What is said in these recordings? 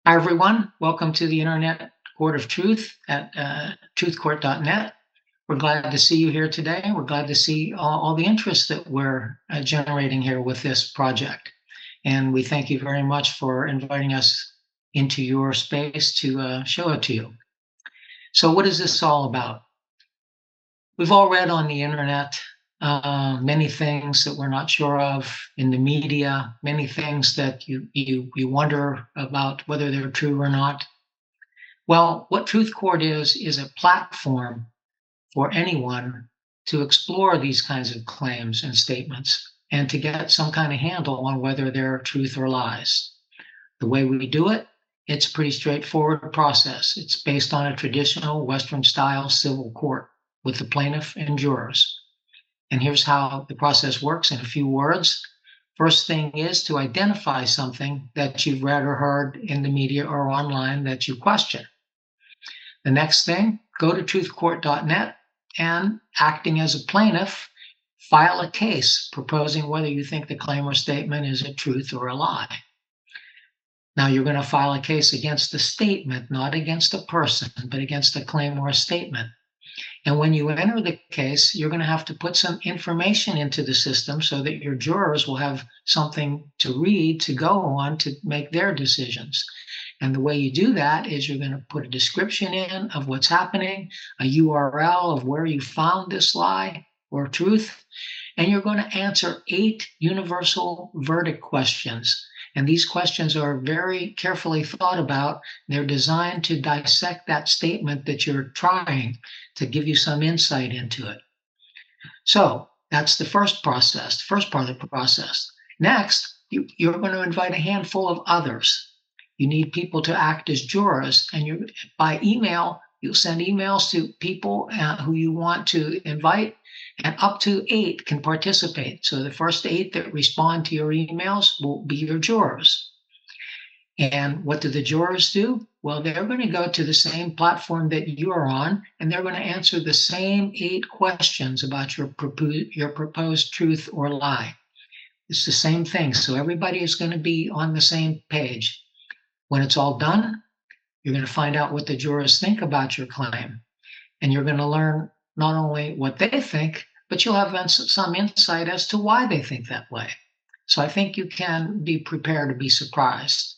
Hi, everyone. Welcome to the Internet Court of Truth at TruthCourt.net. We're glad to see you here today. We're glad to see all the interest that we're generating here with this project. And we thank you very much for inviting us into your space to show it to you. So what is this all about? We've all read on the internet many things that we're not sure of in the media, many things that you wonder about whether they're true or not. Well, what TruthCourt is a platform for anyone to explore these kinds of claims and statements and to get some kind of handle on whether they're truth or lies. The way we do it, it's a pretty straightforward process. It's based on a traditional Western-style civil court with the plaintiff and jurors. And here's how the process works in a few words. First thing is to identify something that you've read or heard in the media or online that you question. The next thing, go to TruthCourt.net and, acting as a plaintiff, file a case proposing whether you think the claim or statement is a truth or a lie. Now, you're going to file a case against the statement, not against a person, but against a claim or a statement. And when you enter the case, you're going to have to put some information into the system so that your jurors will have something to read, to go on, to make their decisions. And the way you do that is you're going to put a description in of what's happening, a URL of where you found this lie or truth, and you're going to answer 8 universal verdict questions. And these questions are very carefully thought about. They're designed to dissect that statement that you're trying to give you some insight into it. So that's the first process, the first part of the process. Next, you're going to invite a handful of others. You need people to act as jurors, and by email, you'll send emails to people who you want to invite, and up to 8 can participate. So the first 8 that respond to your emails will be your jurors. And what do the jurors do? Well, they're going to go to the same platform that you're on, and they're going to answer the same 8 questions about your proposed truth or lie. It's the same thing. So everybody is going to be on the same page. When it's all done, you're going to find out what the jurors think about your claim. And you're going to learn not only what they think, but you'll have some insight as to why they think that way. So I think you can be prepared to be surprised.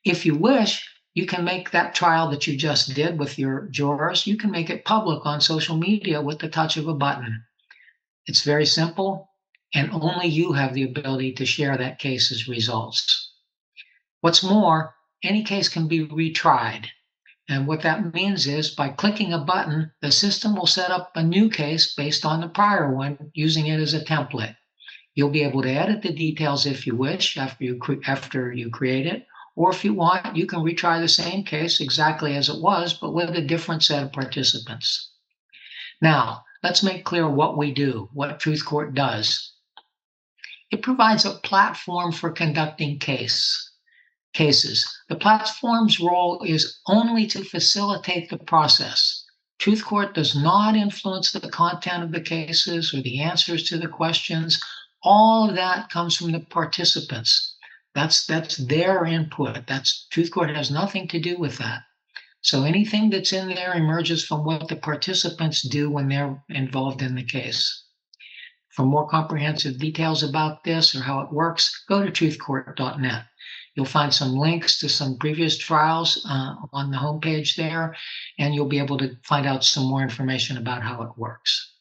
If you wish, you can make that trial that you just did with your jurors, you can make it public on social media with the touch of a button. It's very simple, and only you have the ability to share that case's results. What's more, any case can be retried. And what that means is by clicking a button, the system will set up a new case based on the prior one, using it as a template. You'll be able to edit the details if you wish after you create it, or if you want, you can retry the same case exactly as it was, but with a different set of participants. Now, let's make clear what we do, what TruthCourt does. It provides a platform for conducting cases. The platform's role is only to facilitate the process. TruthCourt does not influence the content of the cases or the answers to the questions. All of that comes from the participants. That's their input. TruthCourt has nothing to do with that. So anything that's in there emerges from what the participants do when they're involved in the case. For more comprehensive details about this or how it works, go to TruthCourt.net. You'll find some links to some previous trials on the homepage there, and you'll be able to find out some more information about how it works.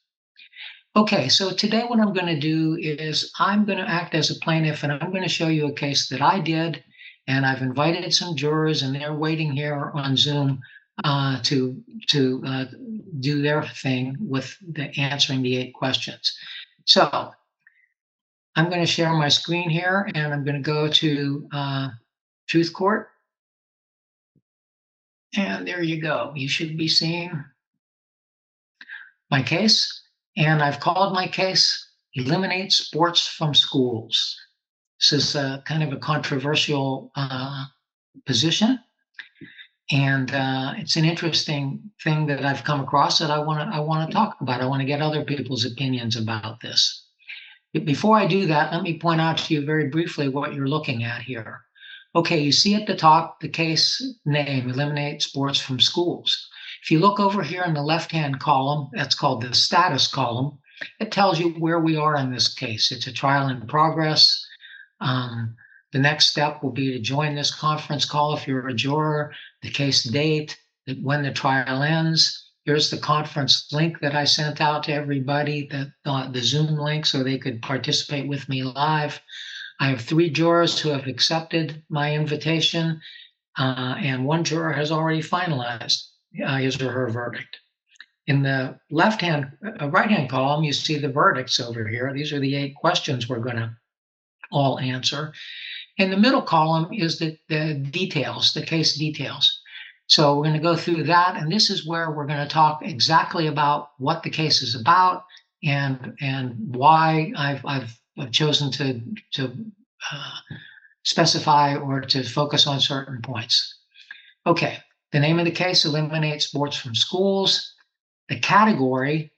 Okay, so today what I'm going to do is I'm going to act as a plaintiff, and I'm going to show you a case that I did, and I've invited some jurors, and they're waiting here on Zoom to do their thing with answering the 8 questions. So I'm going to share my screen here, and I'm going to go to TruthCourt. And there you go. You should be seeing my case. And I've called my case, Eliminate Sports from Schools. This is kind of a controversial position. And it's an interesting thing that I've come across that I want to talk about. I want to get other people's opinions about this. Before I do that, let me point out to you very briefly what you're looking at here. Okay, you see at the top the case name, Eliminate Sports from Schools. If you look over here in the left-hand column, that's called the status column, it tells you where we are in this case. It's a trial in progress. The next step will be to join this conference call if you're a juror, the case date, when the trial ends. Here's the conference link that I sent out to everybody, the Zoom link, so they could participate with me live. I have 3 jurors who have accepted my invitation, and 1 juror has already finalized his or her verdict. In the right-hand column, you see the verdicts over here. These are the 8 questions we're going to all answer. In the middle column is the details, the case details. So we're going to go through that, and this is where we're going to talk exactly about what the case is about and why I've chosen to specify or to focus on certain points. Okay, the name of the case, Eliminate Sports from Schools. The category,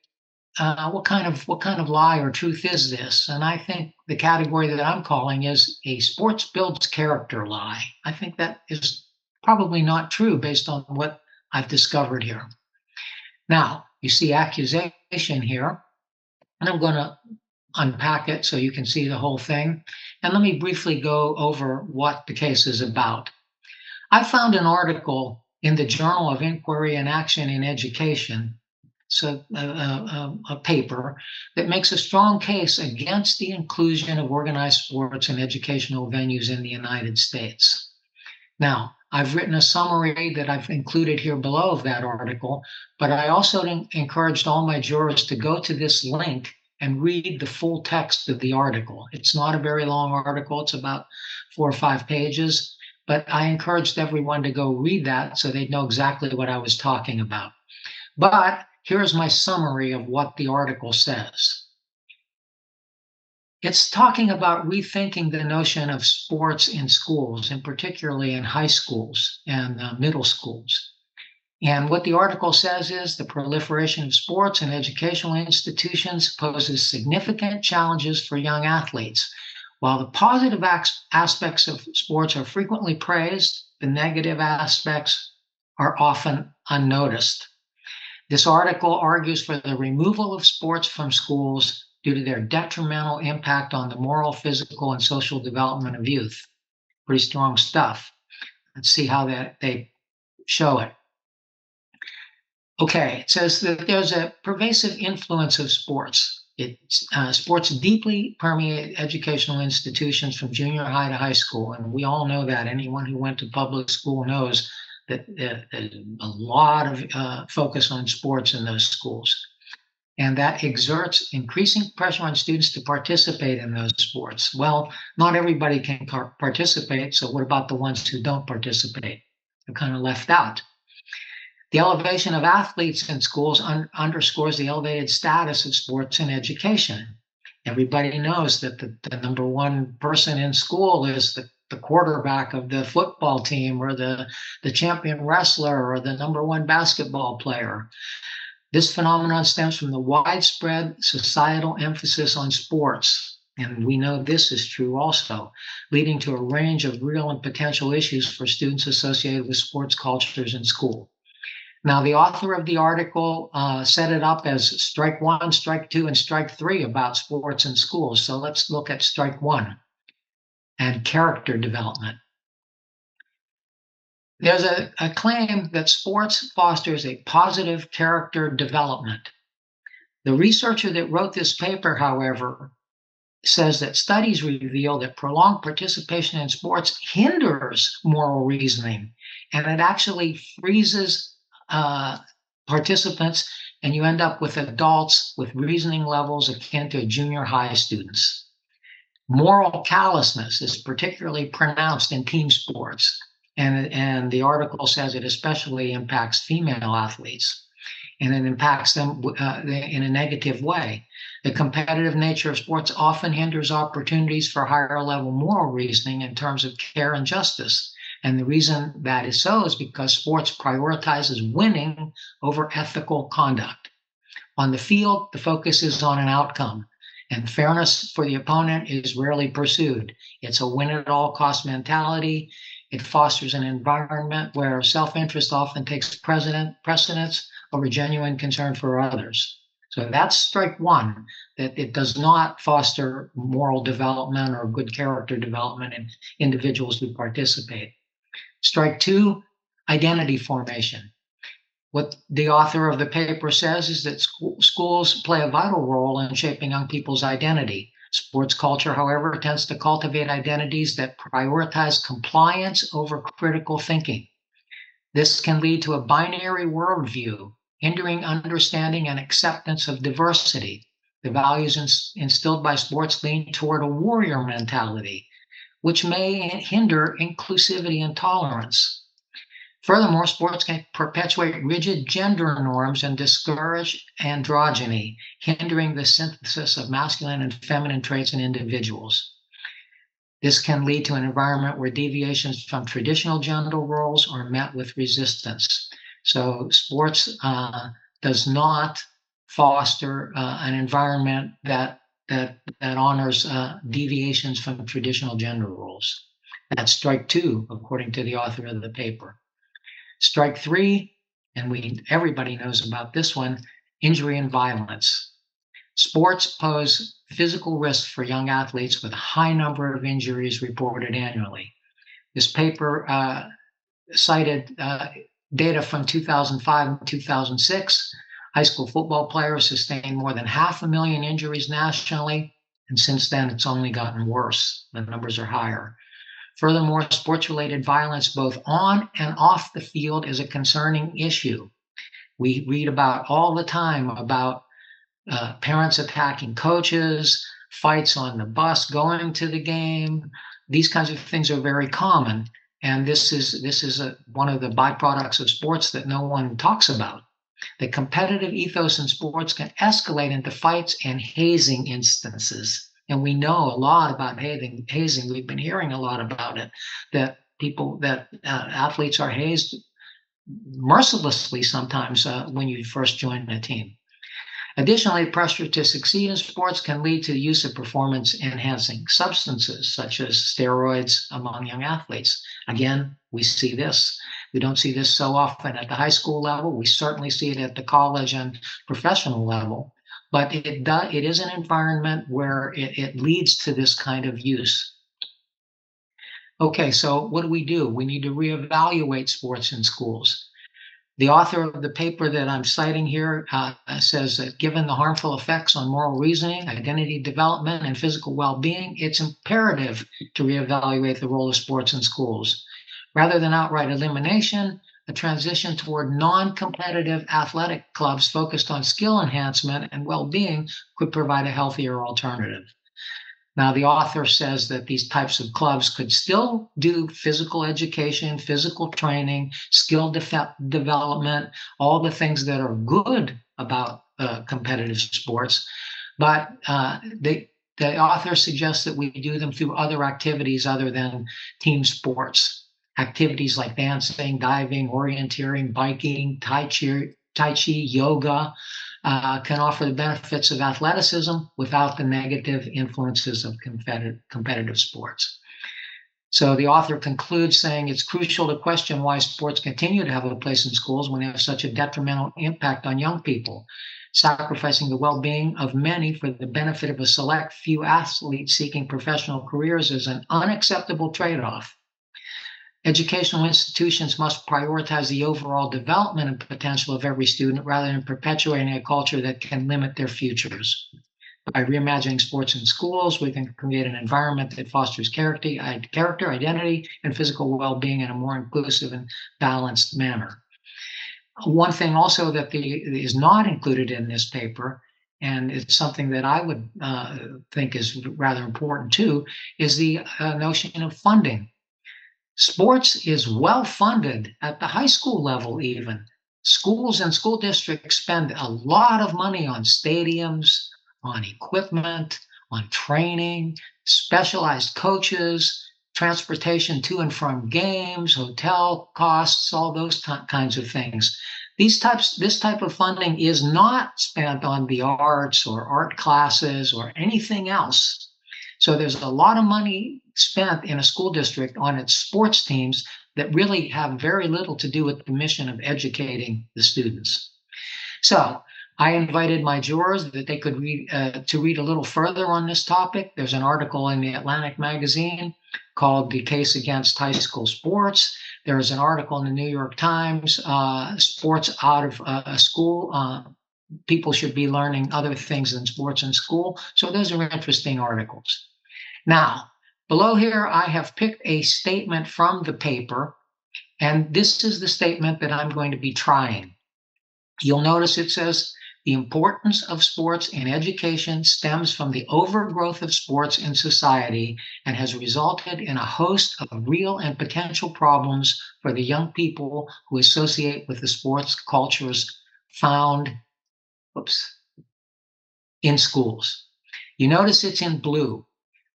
what kind of lie or truth is this? And I think the category that I'm calling is a sports builds character lie. I think that is probably not true based on what I've discovered here. Now, you see accusation here, and I'm going to unpack it so you can see the whole thing. And let me briefly go over what the case is about. I found an article in the Journal of Inquiry and Action in Education, so a paper that makes a strong case against the inclusion of organized sports in educational venues in the United States. Now, I've written a summary that I've included here below of that article, but I also encouraged all my jurors to go to this link and read the full text of the article. It's not a very long article. It's about 4 or 5 pages, but I encouraged everyone to go read that so they'd know exactly what I was talking about. But here's my summary of what the article says. It's talking about rethinking the notion of sports in schools, and particularly in high schools and middle schools. And what the article says is the proliferation of sports in educational institutions poses significant challenges for young athletes. While the positive aspects of sports are frequently praised, the negative aspects are often unnoticed. This article argues for the removal of sports from schools due to their detrimental impact on the moral, physical, and social development of youth. Pretty strong stuff. Let's see how they show it. Okay, it says that there's a pervasive influence of sports. Sports deeply permeate educational institutions from junior high to high school, and we all know that. Anyone who went to public school knows that there's a lot of focus on sports in those schools. And that exerts increasing pressure on students to participate in those sports. Well, not everybody can participate, so what about the ones who don't participate? They're kind of left out. The elevation of athletes in schools underscores the elevated status of sports in education. Everybody knows that the number one person in school is the quarterback of the football team, or the champion wrestler, or the number one basketball player. This phenomenon stems from the widespread societal emphasis on sports, and we know this is true also, leading to a range of real and potential issues for students associated with sports cultures in school. Now, the author of the article set it up as strike 1, strike 2, and strike 3 about sports in schools. So let's look at strike 1 and character development. There's a claim that sports fosters a positive character development. The researcher that wrote this paper, however, says that studies reveal that prolonged participation in sports hinders moral reasoning, and it actually freezes participants, and you end up with adults with reasoning levels akin to junior high students. Moral callousness is particularly pronounced in team sports. And the article says it especially impacts female athletes, and it impacts them in a negative way. The competitive nature of sports often hinders opportunities for higher level moral reasoning in terms of care and justice. And the reason that is so is because sports prioritizes winning over ethical conduct. On the field, the focus is on an outcome. And fairness for the opponent is rarely pursued. It's a win-at-all-cost mentality. It fosters an environment where self-interest often takes precedence over genuine concern for others. So that's strike one, that it does not foster moral development or good character development in individuals who participate. Strike two, identity formation. What the author of the paper says is that schools play a vital role in shaping young people's identity. Sports culture, however, tends to cultivate identities that prioritize compliance over critical thinking. This can lead to a binary worldview, hindering understanding and acceptance of diversity. The values instilled by sports lean toward a warrior mentality, which may hinder inclusivity and tolerance. Furthermore, sports can perpetuate rigid gender norms and discourage androgyny, hindering the synthesis of masculine and feminine traits in individuals. This can lead to an environment where deviations from traditional gender roles are met with resistance. So sports does not foster an environment that honors deviations from traditional gender roles. That's strike two, according to the author of the paper. Strike three, and everybody knows about this one, injury and violence. Sports pose physical risk for young athletes with a high number of injuries reported annually. This paper cited data from 2005 and 2006. High school football players sustained more than 500,000 injuries nationally, and since then it's only gotten worse. The numbers are higher. Furthermore, sports-related violence both on and off the field is a concerning issue. We read about all the time about parents attacking coaches, fights on the bus going to the game. These kinds of things are very common, and this is one of the byproducts of sports that no one talks about. The competitive ethos in sports can escalate into fights and hazing instances. And we know a lot about hazing. We've been hearing a lot about it, that athletes are hazed mercilessly sometimes when you first join a team. Additionally, pressure to succeed in sports can lead to the use of performance-enhancing substances, such as steroids among young athletes. Again, we see this. We don't see this so often at the high school level. We certainly see it at the college and professional level. But it is an environment where it leads to this kind of use. Okay, so what do? We need to reevaluate sports in schools. The author of the paper that I'm citing here says that given the harmful effects on moral reasoning, identity development, and physical well-being, it's imperative to reevaluate the role of sports in schools. Rather than outright elimination, a transition toward non-competitive athletic clubs focused on skill enhancement and well-being could provide a healthier alternative. Now, the author says that these types of clubs could still do physical education, physical training, skill development, all the things that are good about competitive sports. But the author suggests that we do them through other activities other than team sports. Activities like dancing, diving, orienteering, biking, tai chi, yoga can offer the benefits of athleticism without the negative influences of competitive sports. So the author concludes saying it's crucial to question why sports continue to have a place in schools when they have such a detrimental impact on young people. Sacrificing the well-being of many for the benefit of a select few athletes seeking professional careers is an unacceptable trade-off. Educational institutions must prioritize the overall development and potential of every student rather than perpetuating a culture that can limit their futures. By reimagining sports in schools, we can create an environment that fosters character, identity, and physical well-being in a more inclusive and balanced manner. One thing also that is not included in this paper, and it's something that I would think is rather important too, is the notion of funding. Sports is well funded at the high school level even. Schools and school districts spend a lot of money on stadiums, on equipment, on training, specialized coaches, transportation to and from games, hotel costs, all those kinds of things. This type of funding is not spent on the arts or art classes or anything else. So there's a lot of money spent in a school district on its sports teams that really have very little to do with the mission of educating the students. So I invited my jurors that they could read a little further on this topic. There's an article in the Atlantic magazine called "The Case Against High School Sports." There is an article in the New York Times, "Sports Out of a School." People should be learning other things than sports in school. So those are interesting articles. Now, below here, I have picked a statement from the paper, and this is the statement that I'm going to be trying. You'll notice it says, "The importance of sports in education stems from the overgrowth of sports in society and has resulted in a host of real and potential problems for the young people who associate with the sports cultures found in schools." You notice it's in blue.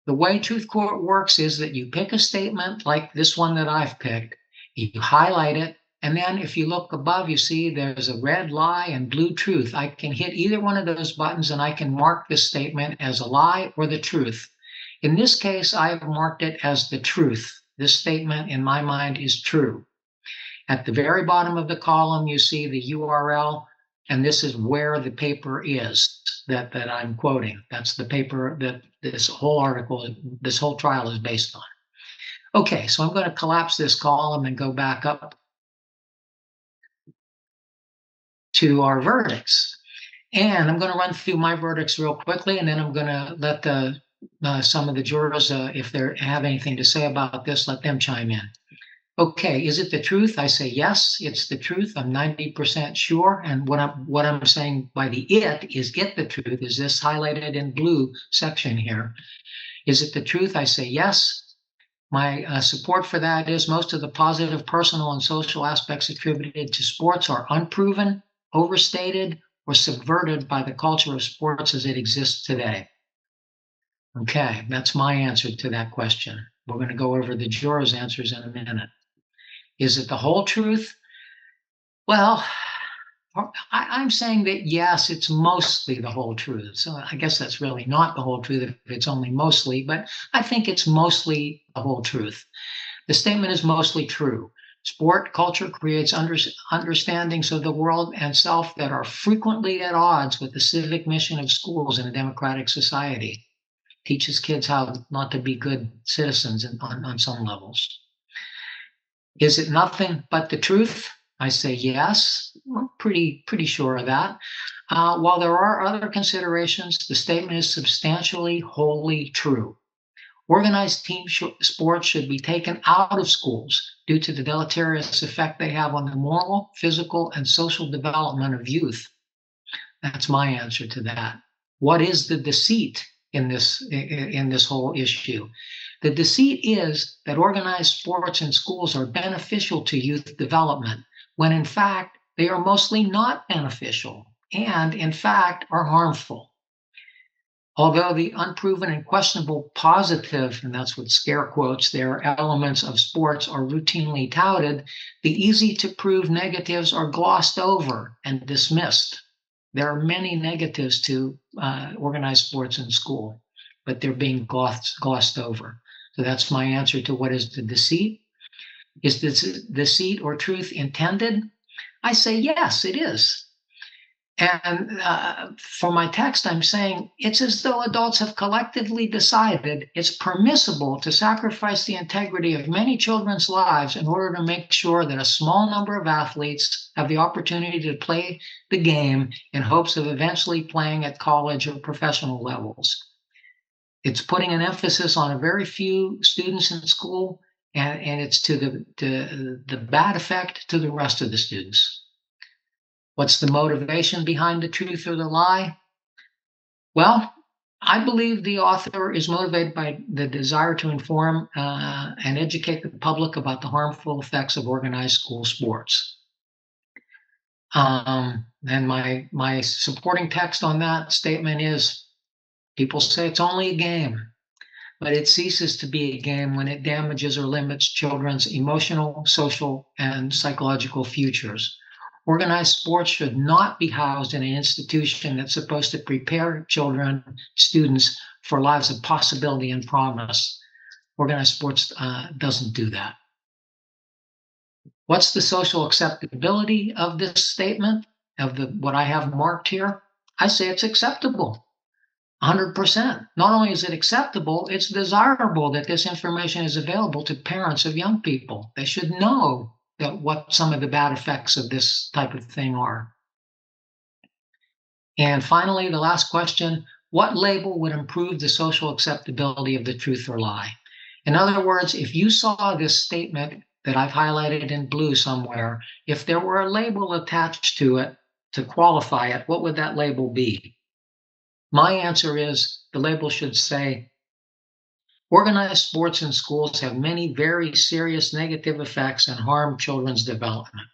The way TruthCourt works is that you pick a statement like this one that I've picked, you highlight it, and then if you look above, you see there's a red lie and blue truth. I can hit either one of those buttons and I can mark this statement as a lie or the truth. In this case, I've marked it as the truth. This statement, in my mind, is true. At the very bottom of the column, you see the URL, and this is where the paper is that I'm quoting. That's the paper that this whole article, this whole trial is based on. Okay, so I'm going to collapse this column and go back up to our verdicts. And I'm going to run through my verdicts real quickly, and then I'm going to let some of the jurors, if they have anything to say about this, let them chime in. Okay, is it the truth? I say yes, it's the truth. I'm 90% sure. And what I'm saying by the it is get the truth is this highlighted in blue section here. Is it the truth? I say yes. My support for that is most of the positive personal and social aspects attributed to sports are unproven, overstated, or subverted by the culture of sports as it exists today. Okay, that's my answer to that question. We're going to go over the jurors' answers in a minute. Is it the whole truth? Well, I'm saying that yes, it's mostly the whole truth. So I guess that's really not the whole truth if it's only mostly, but I think it's mostly the whole truth. The statement is mostly true. Sport culture creates understandings of the world and self that are frequently at odds with the civic mission of schools in a democratic society. Teaches kids how not to be good citizens on some levels. Is it nothing but the truth? I say yes. I'm pretty sure of that. While there are other considerations, the statement is substantially wholly true. Organized team sports should be taken out of schools due to the deleterious effect they have on the moral, physical, and social development of youth. That's my answer to that. What is the deceit in this whole issue? The deceit is that organized sports in schools are beneficial to youth development, when in fact they are mostly not beneficial and in fact are harmful. Although the unproven and questionable positive, and that's with scare quotes there, elements of sports are routinely touted, the easy to prove negatives are glossed over and dismissed. There are many negatives to organized sports in school, but they're being glossed over. So that's my answer to what is the deceit. Is this deceit or truth intended? I say yes, it is. And for my text, I'm saying it's as though adults have collectively decided it's permissible to sacrifice the integrity of many children's lives in order to make sure that a small number of athletes have the opportunity to play the game in hopes of eventually playing at college or professional levels. It's putting an emphasis on a very few students in school, and it's to the bad effect to the rest of the students. What's the motivation behind the truth or the lie? Well, I believe the author is motivated by the desire to inform and educate the public about the harmful effects of organized school sports. And my supporting text on that statement is, people say it's only a game, but it ceases to be a game when it damages or limits children's emotional, social, and psychological futures. Organized sports should not be housed in an institution that's supposed to prepare children, students for lives of possibility and promise. Organized sports doesn't do that. What's the social acceptability of this statement, of what I have marked here? I say it's acceptable. 100%. Not only is it acceptable, it's desirable that this information is available to parents of young people. They should know what some of the bad effects of this type of thing are. And finally, the last question, what label would improve the social acceptability of the truth or lie? In other words, if you saw this statement that I've highlighted in blue somewhere, if there were a label attached to it to qualify it, what would that label be? My answer is the label should say, organized sports in schools have many very serious negative effects and harm children's development.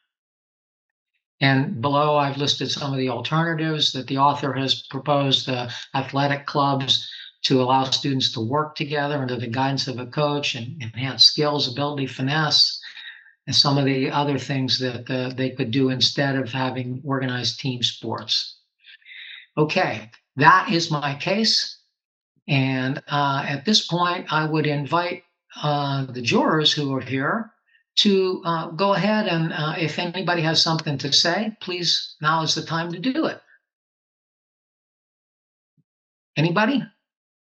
And below, I've listed some of the alternatives that the author has proposed, athletic clubs to allow students to work together under the guidance of a coach and enhance skills, ability, finesse, and some of the other things that they could do instead of having organized team sports. Okay, that is my case. And at this point, I would invite the jurors who are here to go ahead and if anybody has something to say, please, now is the time to do it. Anybody?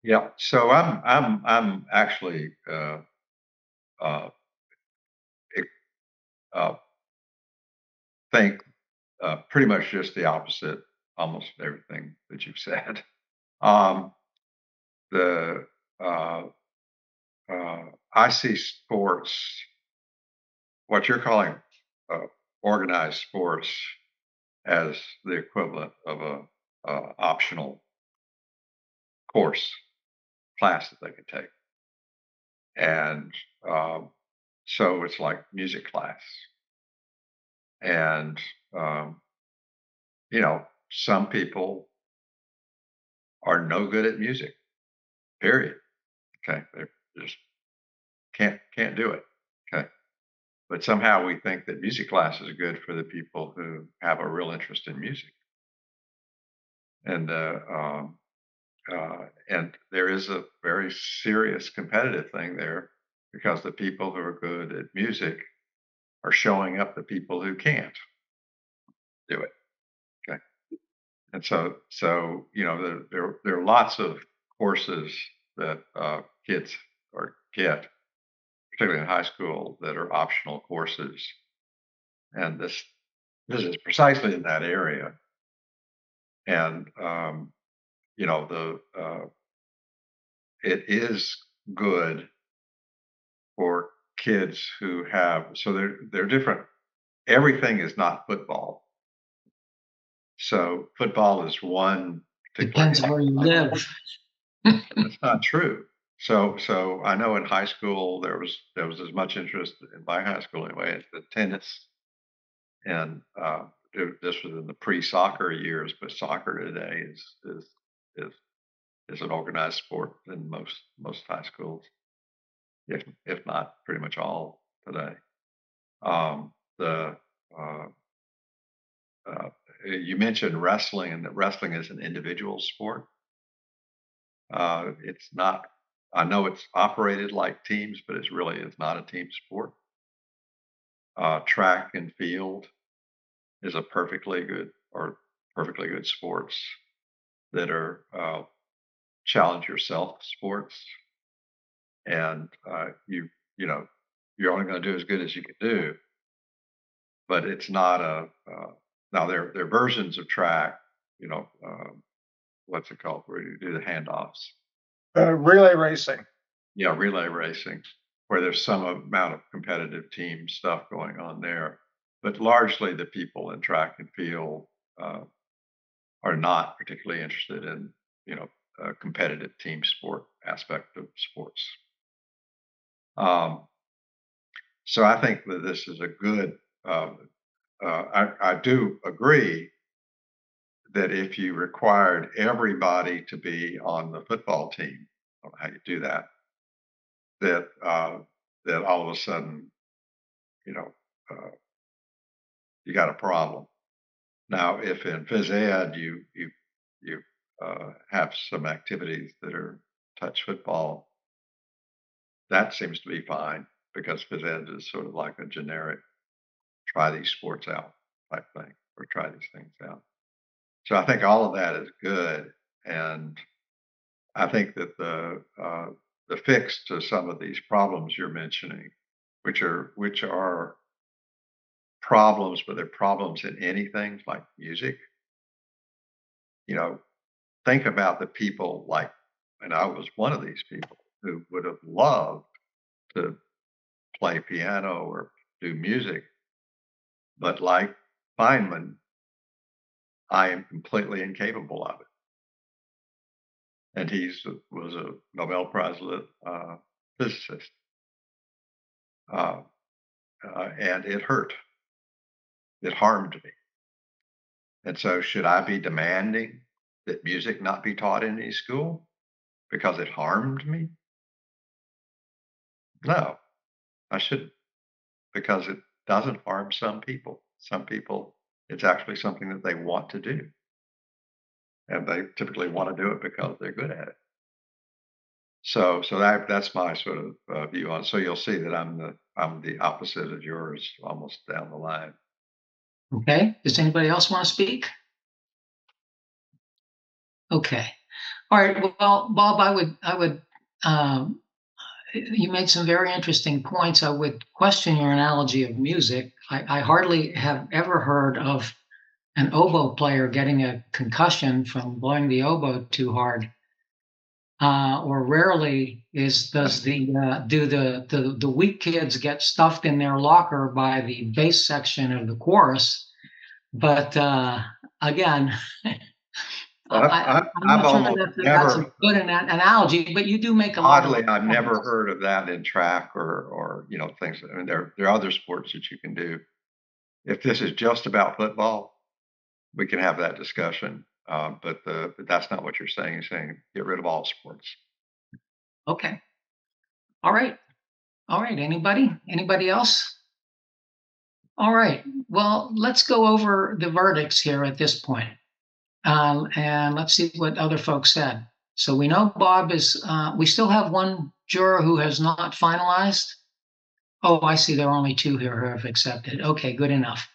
Yeah. So I'm actually think pretty much just the opposite, almost everything that you've said. Um, the I see sports, what you're calling organized sports, as the equivalent of a optional course class that they can take, and so it's like music class, and some people are no good at music. Period. Okay, they just can't do it. Okay, but somehow we think that music class is good for the people who have a real interest in music, and and there is a very serious competitive thing there because the people who are good at music are showing up the people who can't do it. Okay, and so there are lots of courses that kids get, particularly in high school, that are optional courses, and this is precisely in that area. And it is good for kids who have, so they're different. Everything is not football. So football is one particular. Depends where you live. That's not true. So I know in high school there was as much interest in my high school anyway in tennis, and this was in the pre-soccer years. But soccer today is an organized sport in most high schools, if not pretty much all today. The You mentioned wrestling, and that wrestling is an individual sport. It's not. I know it's operated like teams, but it's not a team sport. Track and field is a perfectly good sports that are challenge yourself sports, and you're only going to do as good as you can do. But it's not a now there are versions of track. What's it called, where you do the handoffs? Relay racing. Yeah, relay racing, where there's some amount of competitive team stuff going on there. But largely the people in track and field are not particularly interested in, a competitive team sport aspect of sports. So I think that this is a good, I do agree that if you required everybody to be on the football team, I don't know how you do that, that all of a sudden, you got a problem. Now, if in phys ed you have some activities that are touch football, that seems to be fine because phys ed is sort of like a generic try these sports out type thing or try these things out. So I think all of that is good, and I think that the fix to some of these problems you're mentioning, which are problems, but they're problems in anything like music. You know, think about the people like, and I was one of these people who would have loved to play piano or do music, but like Feynman, I am completely incapable of it. And was a Nobel Prize physicist, uh, and it hurt. It harmed me. And so, should I be demanding that music not be taught in any school because it harmed me? No, I shouldn't, because it doesn't harm some people. Some people, it's actually something that they want to do, and they typically want to do it because they're good at it. So that's my sort of view on. So you'll see that I'm the opposite of yours, almost down the line. Okay. Does anybody else want to speak? Okay. All right. Well, Bob, I would. You made some very interesting points. I would question your analogy of music. I hardly have ever heard of an oboe player getting a concussion from blowing the oboe too hard. Or rarely does the weak kids get stuffed in their locker by the bass section of the chorus. But again, I'm not sure that's a good analogy, but you do make a lot of oddly, I've never heard of that in track or things. I mean, there are other sports that you can do. If this is just about football, we can have that discussion. But that's not what you're saying. You're saying get rid of all sports. Okay. All right. Anybody else? All right. Well, let's go over the verdicts here at this point. And let's see what other folks said. So we know Bob we still have one juror who has not finalized. Oh, I see. There are only two here who have accepted. Okay, good enough.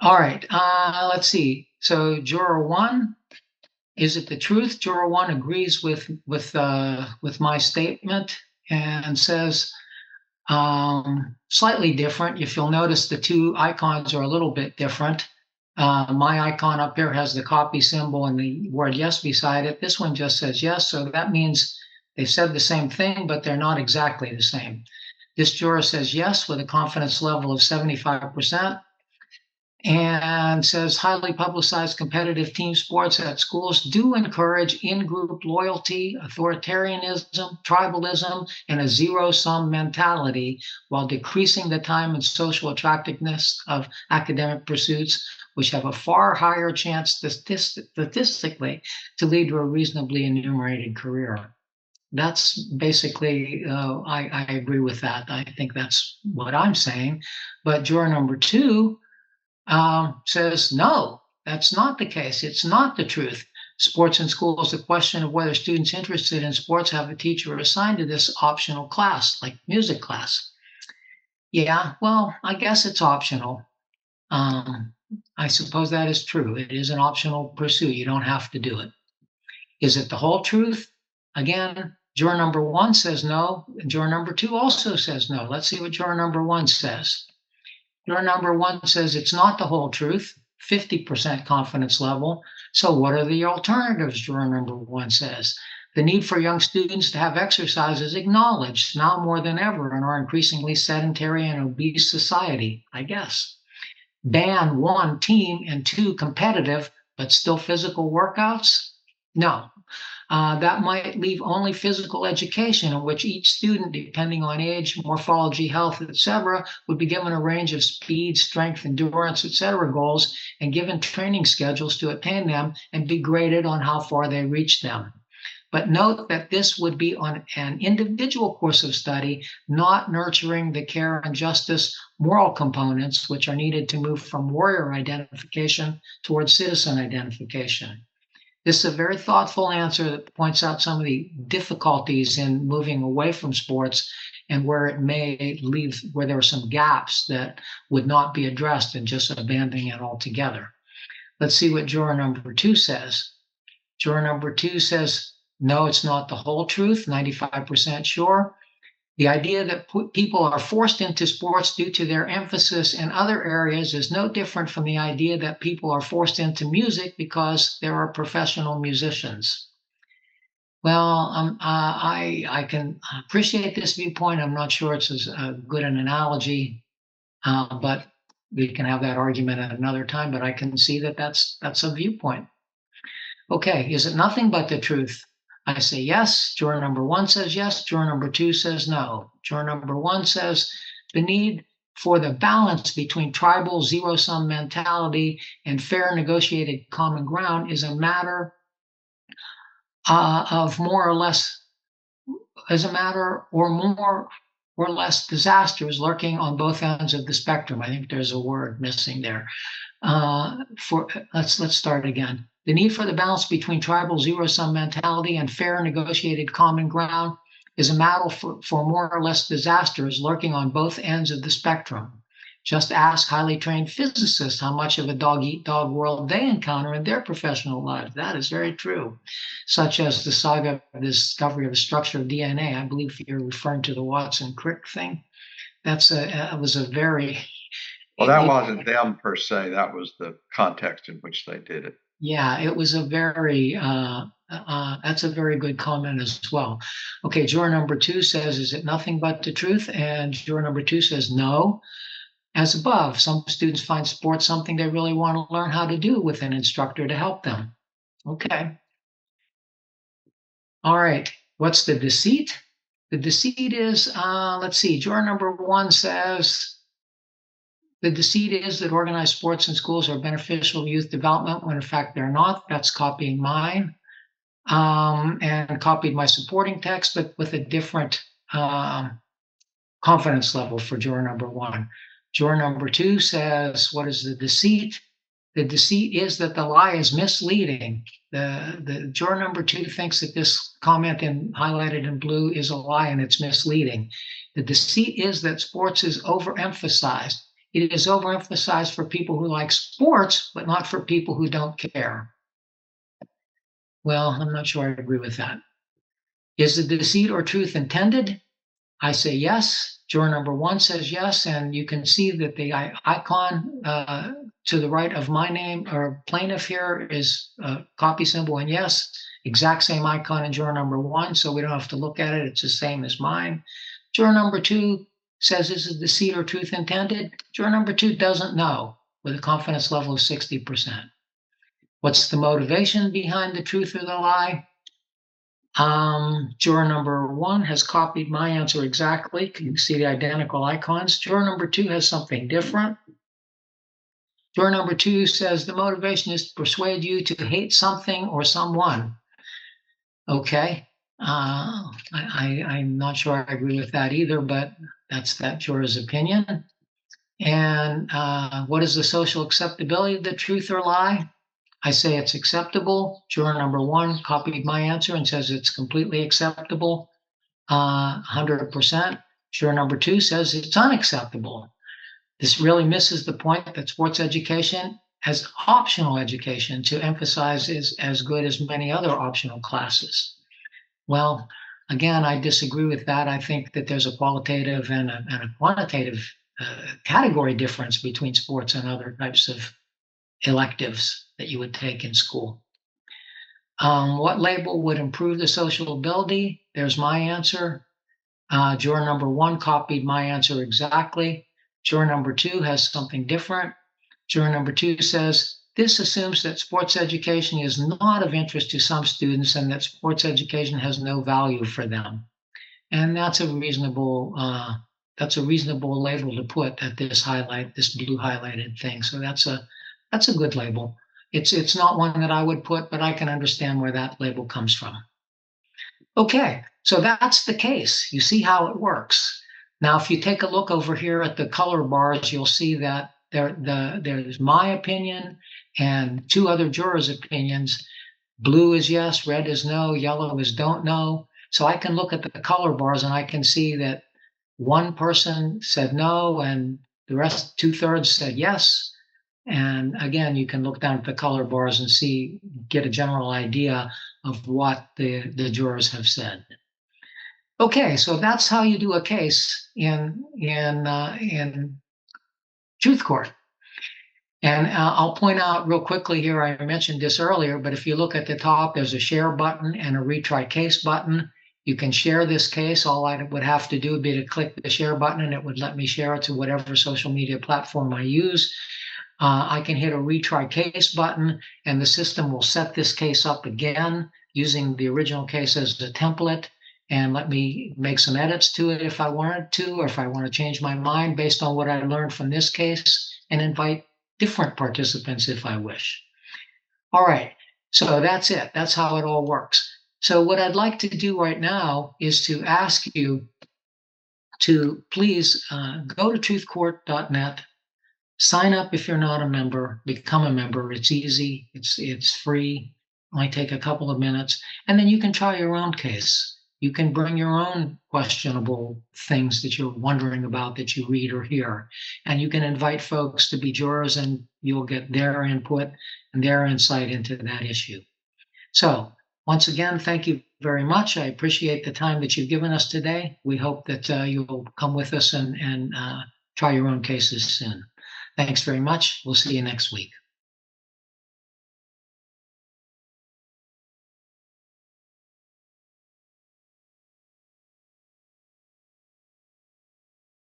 All right. Let's see. So juror 1, is it the truth? Juror 1 agrees with my statement and says slightly different. If you'll notice, the two icons are a little bit different. My icon up here has the copy symbol and the word yes beside it. This one just says yes, so that means they've said the same thing, but they're not exactly the same. This juror says yes with a confidence level of 75% and says highly publicized competitive team sports at schools do encourage in-group loyalty, authoritarianism, tribalism, and a zero-sum mentality while decreasing the time and social attractiveness of academic pursuits, which have a far higher chance statistically to lead to a reasonably enumerated career. That's basically, I agree with that. I think that's what I'm saying. But juror number 2 says, no, that's not the case. It's not the truth. Sports in schools, the question of whether students interested in sports have a teacher assigned to this optional class, like music class. Yeah, well, I guess it's optional. I suppose that is true. It is an optional pursuit. You don't have to do it. Is it the whole truth? Again, juror number 1 says no. And juror number 2 also says no. Let's see what juror number 1 says. Juror number 1 says it's not the whole truth, 50% confidence level. So what are the alternatives? Juror number 1 says the need for young students to have exercise is acknowledged now more than ever in our increasingly sedentary and obese society, I guess. Ban 1 team and 2 competitive, but still physical workouts? No. That might leave only physical education, in which each student, depending on age, morphology, health, etc., would be given a range of speed, strength, endurance, etc. goals and given training schedules to attain them and be graded on how far they reach them. But note that this would be on an individual course of study, not nurturing the care and justice moral components, which are needed to move from warrior identification towards citizen identification. This is a very thoughtful answer that points out some of the difficulties in moving away from sports and where it may leave, where there are some gaps that would not be addressed and just abandoning it altogether. Let's see what juror number 2 says. Juror number 2 says, no, it's not the whole truth, 95% sure. The idea that people are forced into sports due to their emphasis in other areas is no different from the idea that people are forced into music because there are professional musicians. Well, I can appreciate this viewpoint. I'm not sure it's as good an analogy, but we can have that argument at another time. But I can see that that's a viewpoint. Okay, is it nothing but the truth? I say yes. Juror number 1 says yes. Juror number 2 says no. Juror number 1 says the need for the balance between tribal zero-sum mentality and fair negotiated common ground is a matter of more or less disasters lurking on both ends of the spectrum. I think there's a word missing there. Let's start again. The need for the balance between tribal zero-sum mentality and fair negotiated common ground is a matter for more or less disasters lurking on both ends of the spectrum. Just ask highly trained physicists how much of a dog-eat-dog world they encounter in their professional lives. That is very true. Such as the saga of the discovery of the structure of DNA. I believe you're referring to the Watson-Crick thing. It was a very... Well, that wasn't them per se. That was the context in which they did it. Yeah, it was a very, that's a very good comment as well. Okay, juror number 2 says, is it nothing but the truth? And juror number 2 says, no. As above, some students find sports something they really want to learn how to do with an instructor to help them. Okay. All right, what's the deceit? The deceit is, let's see, juror number 1 says, the deceit is that organized sports in schools are beneficial to youth development when in fact they're not. That's copying mine and copied my supporting text, but with a different confidence level for juror number 1. Juror number 2 says, what is the deceit? The deceit is that the lie is misleading. The juror number 2 thinks that this comment highlighted in blue is a lie and it's misleading. The deceit is that sports is overemphasized. It is overemphasized for people who like sports, but not for people who don't care. Well, I'm not sure I agree with that. Is the deceit or truth intended? I say yes. Juror number 1 says yes, and you can see that the icon to the right of my name or plaintiff here is a copy symbol, and yes, exact same icon in juror number 1, so we don't have to look at it. It's the same as mine. Juror number 2 says, is the deceit or truth intended? Juror number 2 doesn't know, with a confidence level of 60%. What's the motivation behind the truth or the lie? Juror number 1 has copied my answer exactly. You can see the identical icons. Juror number 2 has something different. Juror number 2 says the motivation is to persuade you to hate something or someone. Okay. I'm not sure I agree with that either, but that's that juror's opinion. And what is the social acceptability of the truth or lie? I say it's acceptable. Juror number 1 copied my answer and says it's completely acceptable, 100%. Juror number 2 says it's unacceptable. This really misses the point that sports education as optional education to emphasize is as good as many other optional classes. Well, again, I disagree with that. I think that there's a qualitative and a quantitative category difference between sports and other types of electives that you would take in school. What label would improve the social ability? There's my answer. Juror number 1 copied my answer exactly. Juror number 2 has something different. Juror number 2 says, this assumes that sports education is not of interest to some students and that sports education has no value for them. And that's a reasonable label to put at this blue highlighted thing. So that's a good label. It's not one that I would put, but I can understand where that label comes from. Okay, so that's the case. You see how it works. Now, if you take a look over here at the color bars, you'll see that there's my opinion and two other jurors' opinions. Blue is yes, red is no, yellow is don't know. So I can look at the color bars and I can see that one person said no and the rest, 2/3 said yes. And again, you can look down at the color bars and see, get a general idea of what the jurors have said. Okay, so that's how you do a case in truth court. And I'll point out real quickly here, I mentioned this earlier, but if you look at the top, there's a share button and a retry case button. You can share this case. All I would have to do would be to click the share button and it would let me share it to whatever social media platform I use. I can hit a retry case button and the system will set this case up again using the original case as the template and let me make some edits to it if I wanted to, or if I want to change my mind based on what I learned from this case and invite different participants if I wish. All right, so that's it. That's how it all works. So what I'd like to do right now is to ask you to please go to truthcourt.net, sign up if you're not a member, become a member. It's easy, it's free, might take a couple of minutes, and then you can try your own case. You can bring your own questionable things that you're wondering about that you read or hear, and you can invite folks to be jurors and you'll get their input and their insight into that issue. So once again, thank you very much. I appreciate the time that you've given us today. We hope that you'll come with us and try your own cases soon. Thanks very much. We'll see you next week.